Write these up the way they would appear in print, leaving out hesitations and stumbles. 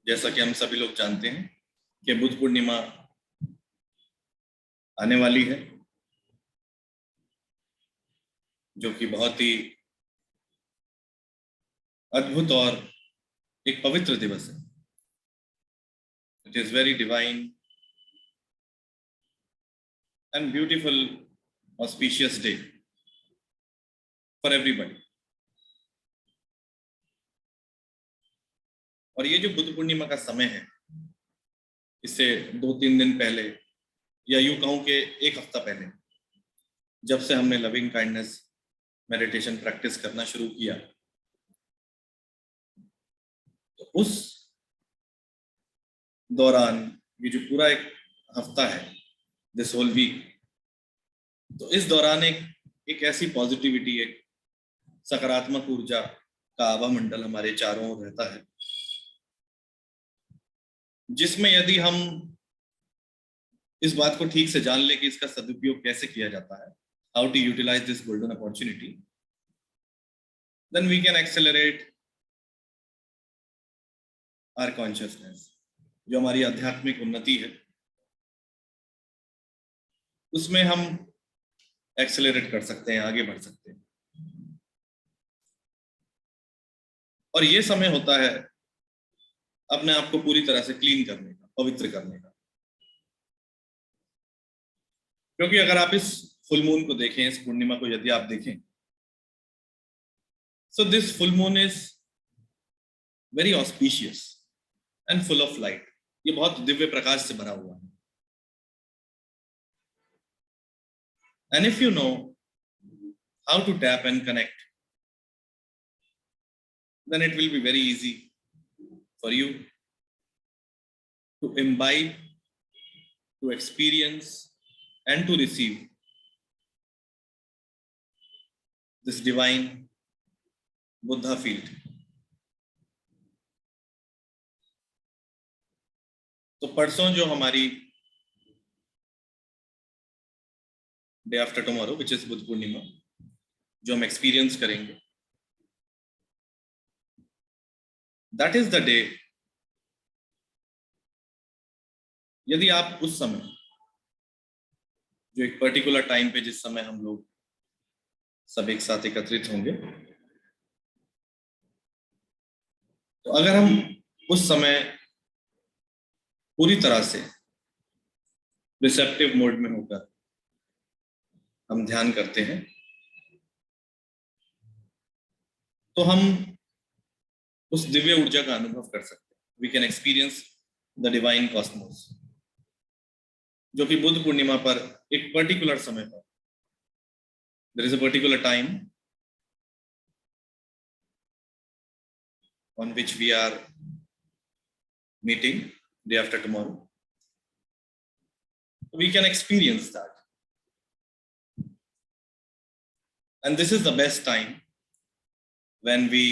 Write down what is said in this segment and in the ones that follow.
जैसा कि हम सभी लोग जानते हैं कि बुद्ध पूर्णिमा आने वाली है, जो कि बहुत ही अद्भुत और एक पवित्र दिवस है। It is very divine and beautiful auspicious day for everybody. और ये जो बुद्ध पूर्णिमा का समय है, इससे 2-3 दिन पहले, या यूं कहूं कि एक हफ्ता पहले, जब से हमने लविंग काइंडनेस मेडिटेशन प्रैक्टिस करना शुरू किया, तो उस दौरान ये जो पूरा एक हफ्ता है, दिस होल वीक, तो इस दौरान एक ऐसी पॉजिटिविटी, एक सकारात्मक ऊर्जा का आभा मंडल हमारे चारों ओर रहता है, जिसमें यदि हम इस बात को ठीक से जान ले कि इसका सदुपयोग कैसे किया जाता है, how to utilise this golden opportunity, then we can accelerate our consciousness. जो हमारी आध्यात्मिक उन्नति है, उसमें हम एक्सेलरेट कर सकते हैं, आगे बढ़ सकते हैं। और ये समय होता है अपने आप को पूरी तरह से क्लीन करने का, पवित्र करने का। क्योंकि अगर आप इस फुल मून को देखें, इस पूर्णिमा को यदि आप देखें, so this full moon is very auspicious and full of light. ये बहुत दिव्य प्रकाश से भरा हुआ है। And if you know how to tap and connect, then it will be very easy for you to imbibe, to experience, and to receive this divine Buddha field. तो परसों जो हमारी day after tomorrow, which is Buddha Purnima, जो हम experience करेंगे, that is the day. यदि आप उस समय, जो एक पर्टिकुलर टाइम पे, जिस समय हम लोग सब एक साथ एकत्रित होंगे, तो अगर हम उस समय पूरी तरह से रिसेप्टिव मोड में होकर हम ध्यान करते हैं, तो हम उस दिव्य ऊर्जा का अनुभव कर सकते हैं। We can experience the divine cosmos, जो कि बुद्ध पूर्णिमा पर एक पर्टिकुलर समय पर, there is a particular time on which we are meeting day after tomorrow. We can experience that. And this is the best time when we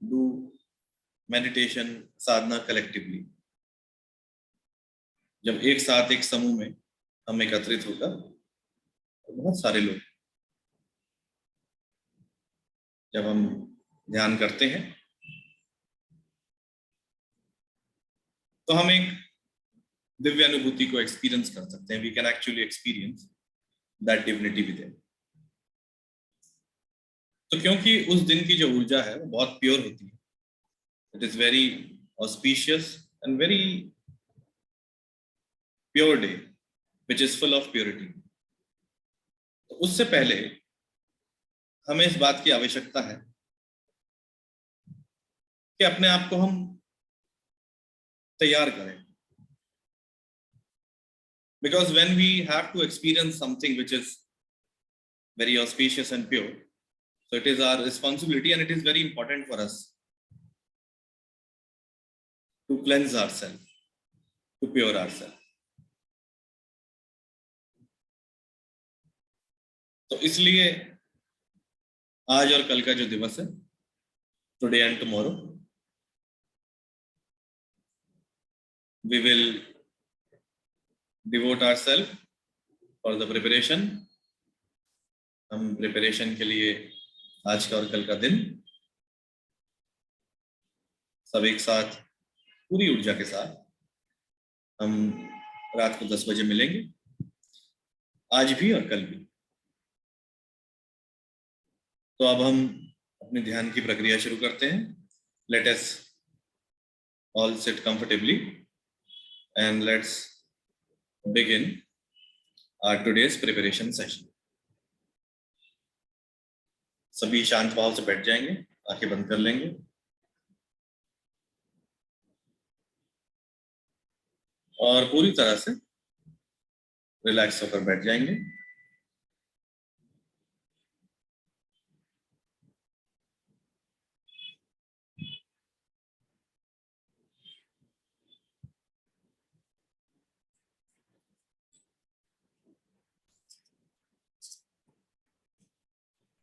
do meditation sadhana collectively. जब एक साथ एक समूह में हम एकत्रित होकर, बहुत सारे लोग जब हम ध्यान करते हैं, तो हम एक दिव्य अनुभूति को एक्सपीरियंस कर सकते हैं। We can actually experience that divinity with him. तो क्योंकि उस दिन की जो ऊर्जा है वो बहुत प्योर होती है, it is very auspicious and very pure day which is full of purity. तो उससे पहले हमें इस बात की आवश्यकता है कि अपने आप को हम तैयार करें। Because when we have to experience something which is very auspicious and pure, so it is our responsibility and it is very important for us to cleanse ourselves, to pure ourselves. तो इसलिए आज और कल का जो दिवस है, today and tomorrow, we will devote ourselves for the preparation. हम प्रिपरेशन के लिए आज का और कल का दिन सब एक साथ पूरी ऊर्जा के साथ हम रात को 10 बजे मिलेंगे, आज भी और कल भी। तो अब हम अपने ध्यान की प्रक्रिया शुरू करते हैं। Let us all sit comfortably and let's begin our today's preparation session. सभी शांत भाव से बैठ जाएंगे, आंखें बंद कर लेंगे और पूरी तरह से रिलैक्स होकर बैठ जाएंगे।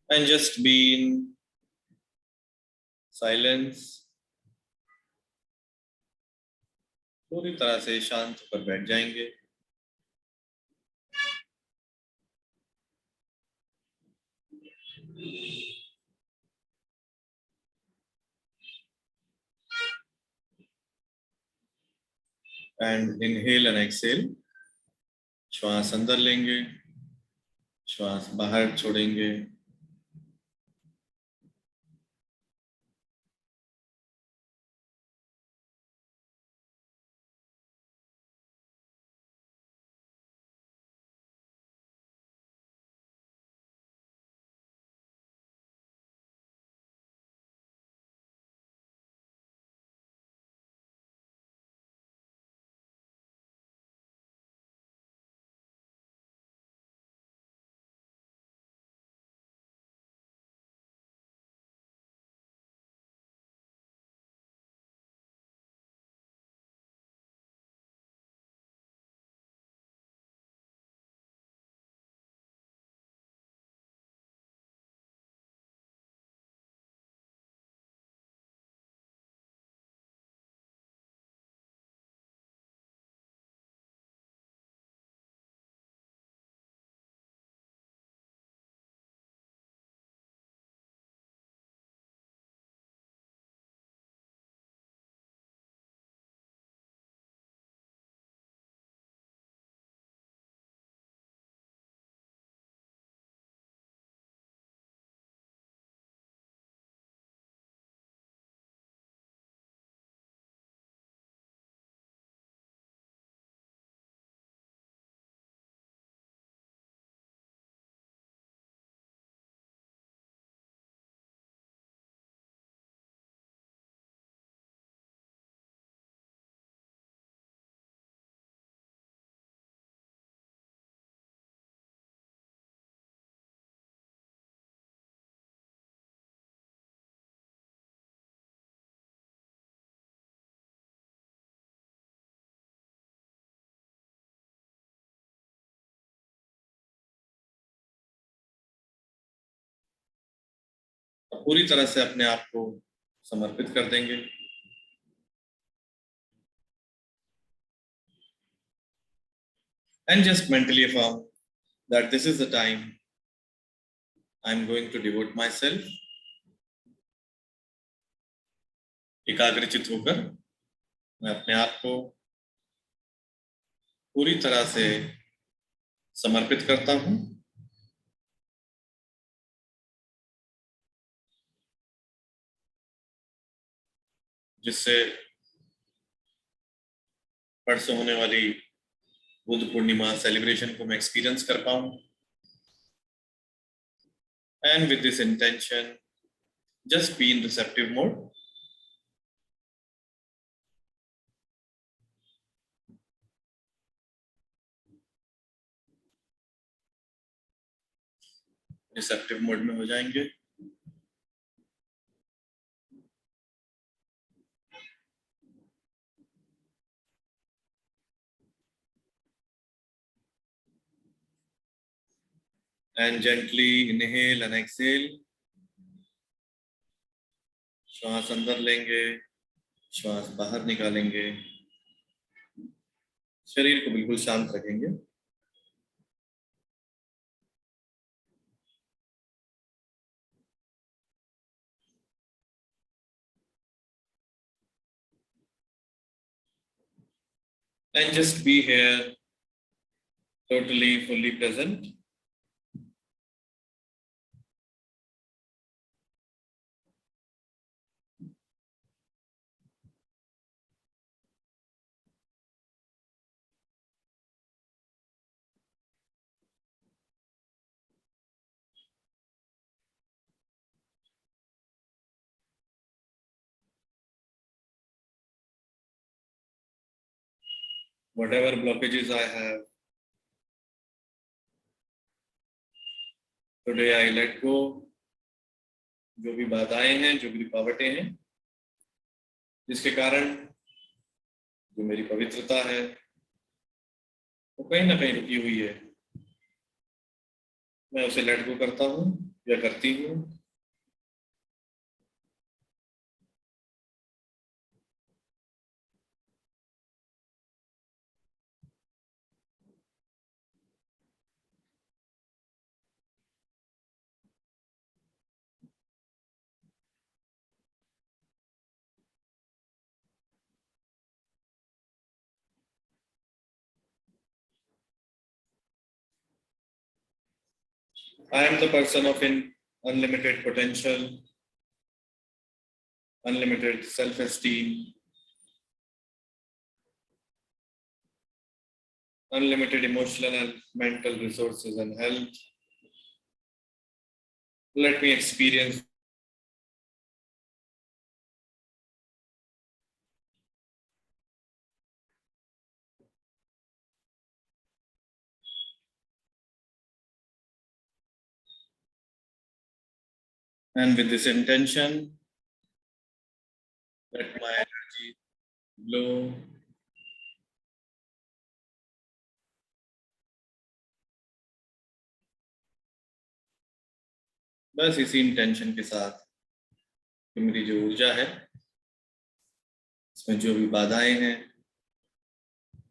And just be in silence, पूरी तरह से शांत होकर बैठ जाएंगे। एंड इनहेल एंड एक्सेल, श्वास अंदर लेंगे, श्वास बाहर छोड़ेंगे। पूरी तरह से अपने आप को समर्पित कर देंगे। And just mentally affirm that this is the time I'm going to devote myself। एकाग्रचित होकर मैं अपने आप को पूरी तरह से समर्पित करता हूं, जिससे परसों होने वाली बुद्ध पूर्णिमा सेलिब्रेशन को मैं एक्सपीरियंस कर पाऊं। And with this intention, just be in receptive mode। Receptive mode में हो जाएंगे। And gently inhale and exhale। श्वास अंदर लेंगे, श्वास बाहर निकालेंगे। शरीर को बिल्कुल शांत रखेंगे। and just be here, totally, fully present. Whatever blockages I have, today I let go. जो भी बाधाएं हैं, जो भी रुकावटें हैं, जिसके कारण जो मेरी पवित्रता है वो कहीं ना कहीं रुकी हुई है, मैं उसे लेट गो करता हूँ या करती हूँ. I am the person of unlimited potential, unlimited self-esteem, unlimited emotional and mental resources and health. Let me experience and with this intention, let my energy glow. बस इसी इंटेंशन के साथ कि मेरी जो ऊर्जा है, इसमें जो भी बाधाएं हैं,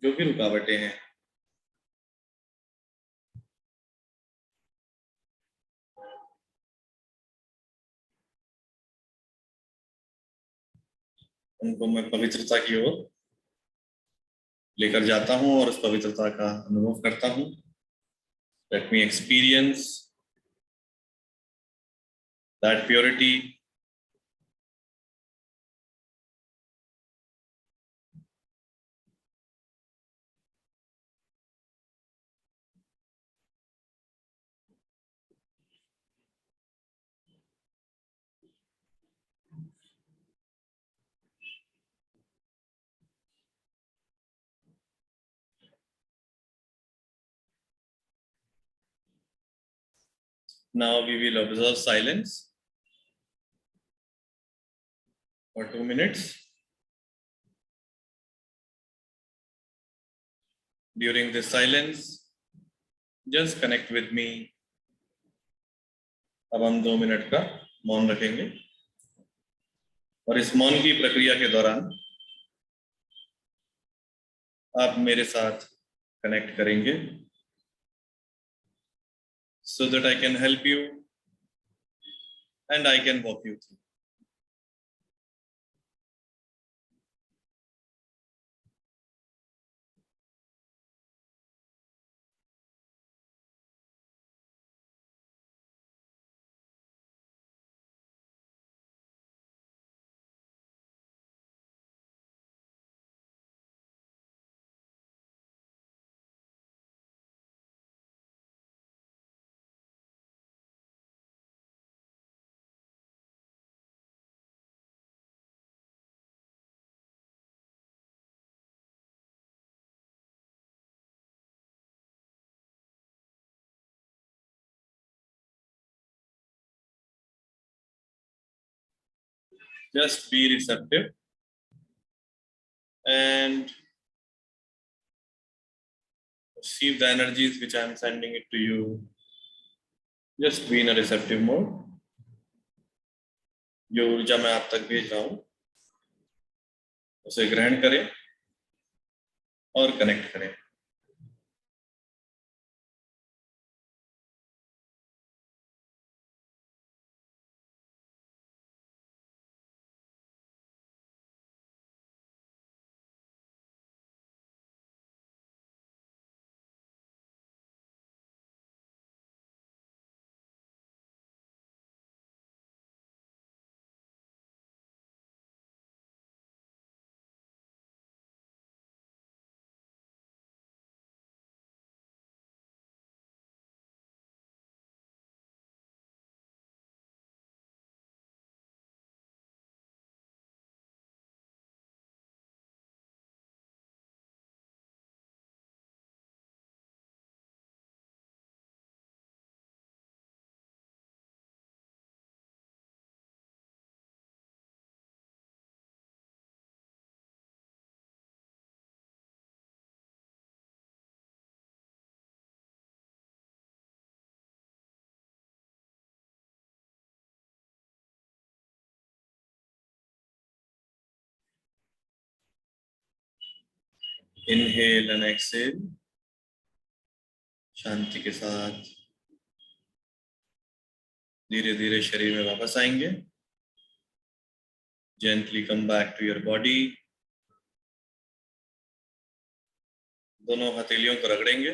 जो भी रुकावटें हैं, उनको मैं पवित्रता की ओर लेकर जाता हूँ और उस पवित्रता का अनुभव करता हूँ. Let me experience that purity. Now we will observe silence for 2 minutes. During this silence, just connect with me. अब हम 2 मिनट का मौन रखेंगे और इस मौन की प्रक्रिया के दौरान आप मेरे साथ कनेक्ट करेंगे, so that I can help you and I can walk you through. Just be receptive and receive the energies which I am sending it to you. Just be in a receptive mode. जो ऊर्जा मैं आप तक भेज रहा हूँ उसे ग्रहण करें और कनेक्ट करें. इनहेल एंड एक्सेल शांति के साथ धीरे धीरे शरीर में वापस आएंगे। Gently come back to your body. दोनों हथेलियों को रगड़ेंगे।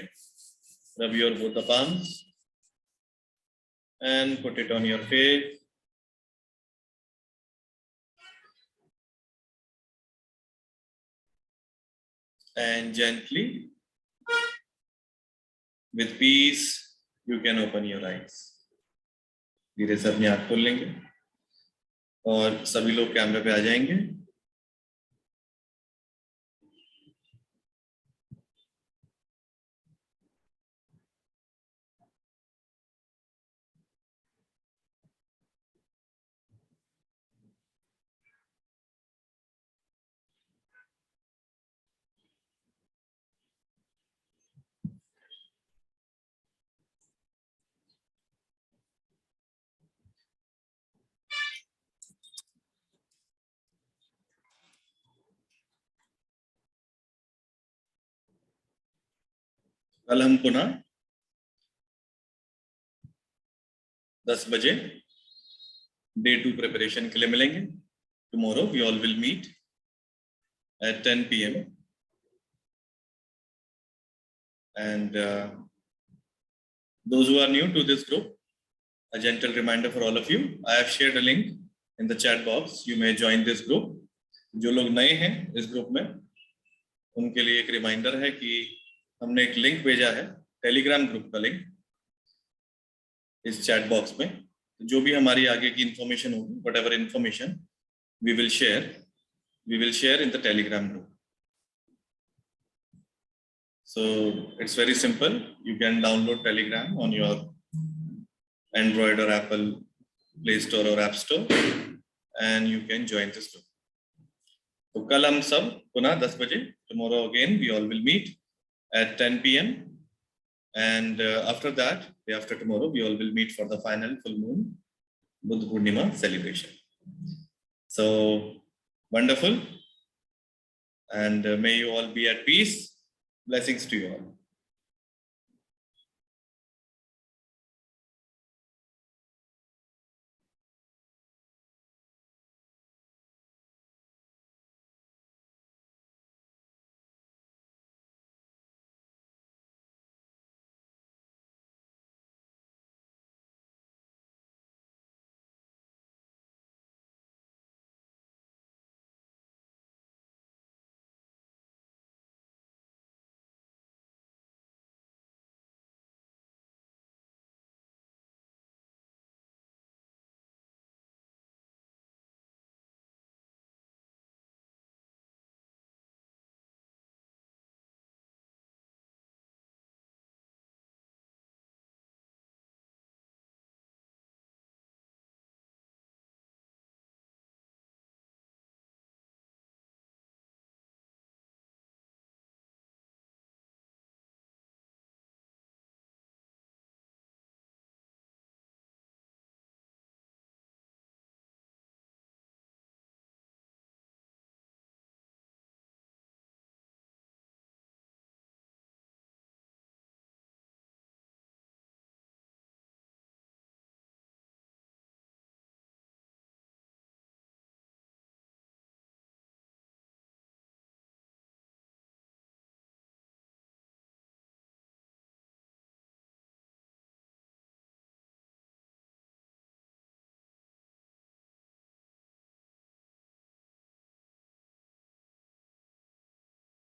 Rub your both the palms and put it on your face. And gently, with peace, you can open your eyes. धीरे से अपनी आँख खोल लेंगे और सभी लोग कैमरे पे आ जाएंगे। कल हम पुनः 10 बजे डे 2 प्रिपरेशन के लिए मिलेंगे। Tomorrow we all will meet at 10 p.m. And those who are new to this group, a gentle reminder for all of you. I have shared a link in the chat box. You may join this group. जो लोग नए हैं इस group में उनके लिए एक reminder है कि हमने एक लिंक भेजा है, टेलीग्राम ग्रुप का लिंक इस चैट बॉक्स में। जो भी हमारी आगे की इंफॉर्मेशन होगी, whatever information we will share in the telegram group. So it's very simple. You can download telegram on your Android or Apple Play Store or App Store and you can join this group. तो कल हम सब पुनः 10 बजे, tomorrow again we all will meet at 10 p.m. and after that, day after tomorrow, we all will meet for the final full moon Buddha Purnima celebration. So wonderful, and may you all be at peace. Blessings to you all.